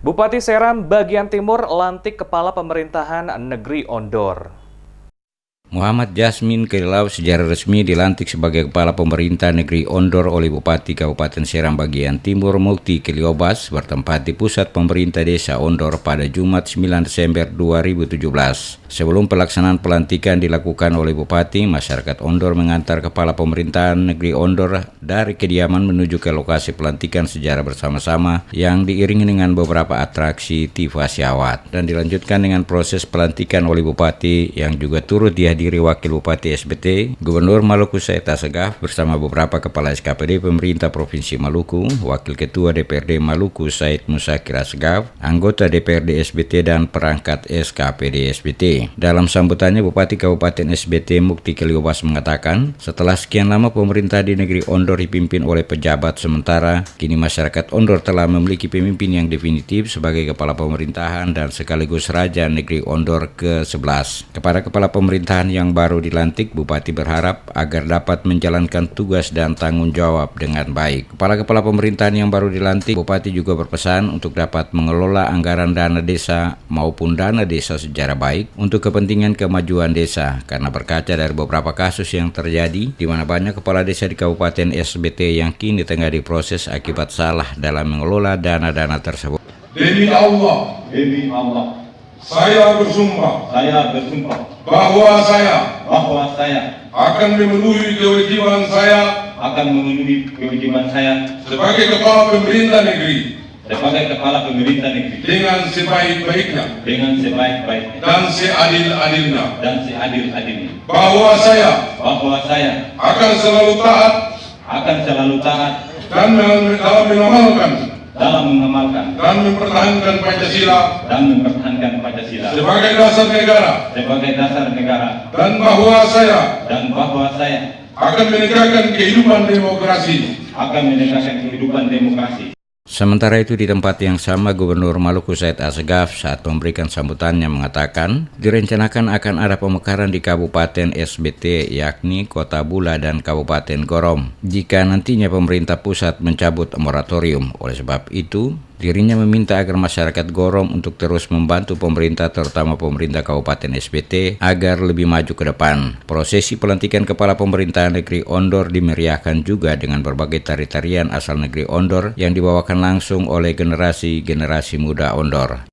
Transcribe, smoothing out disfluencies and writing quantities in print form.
Bupati Seram bagian Timur lantik Kepala Pemerintahan Negeri Ondor. Muhammad Jasmin Kerilau secara resmi dilantik sebagai Kepala Pemerintah Negeri Ondor oleh Bupati Kabupaten Seram bagian Timur Mukti Keliobas bertempat di Pusat Pemerintah Desa Ondor pada Jumat 9 Desember 2017. Sebelum pelaksanaan pelantikan dilakukan oleh Bupati, masyarakat Ondor mengantar Kepala Pemerintahan Negeri Ondor dari kediaman menuju ke lokasi pelantikan secara bersama-sama yang diiringi dengan beberapa atraksi tifa syahwat dan dilanjutkan dengan proses pelantikan oleh Bupati yang juga turut dihadiri Wakil Bupati SBT, Gubernur Maluku Said Assegaf bersama beberapa Kepala SKPD Pemerintah Provinsi Maluku, Wakil Ketua DPRD Maluku Said Musakir Assegaf, anggota DPRD SBT dan perangkat SKPD SBT. Dalam sambutannya, Bupati Kabupaten SBT Mukti Keliobas mengatakan, setelah sekian lama pemerintah di negeri Ondor dipimpin oleh pejabat sementara, kini masyarakat Ondor telah memiliki pemimpin yang definitif sebagai Kepala Pemerintahan dan sekaligus Raja Negeri Ondor ke-11. Kepada Kepala Pemerintahan yang baru dilantik, Bupati berharap agar dapat menjalankan tugas dan tanggung jawab dengan baik. Kepala Pemerintahan yang baru dilantik, Bupati juga berpesan untuk dapat mengelola anggaran dana desa maupun dana desa secara baik untuk kepentingan kemajuan desa, karena berkaca dari beberapa kasus yang terjadi di mana banyak kepala desa di Kabupaten SBT yang kini tengah diproses akibat salah dalam mengelola dana-dana tersebut. Demi Allah, saya bersumpah bahwa saya akan memenuhi kewajiban saya sebagai Kepala Pemerintah Negeri dengan sebaik-baiknya dan seadil-adilnya, bahwa saya akan selalu taat dalam mengamalkan dan mempertahankan Pancasila sebagai dasar negara, dan bahwa saya akan menegakkan kehidupan demokrasi. Sementara itu di tempat yang sama, Gubernur Maluku Said Assegaf saat memberikan sambutannya mengatakan direncanakan akan ada pemekaran di Kabupaten SBT yakni Kota Bula dan Kabupaten Gorom jika nantinya pemerintah pusat mencabut moratorium. Oleh sebab itu, dirinya meminta agar masyarakat Gorom untuk terus membantu pemerintah, terutama pemerintah Kabupaten SBT, agar lebih maju ke depan. Prosesi pelantikan Kepala Pemerintahan Negeri Ondor dimeriahkan juga dengan berbagai tari-tarian asal negeri Ondor yang dibawakan langsung oleh generasi muda Ondor.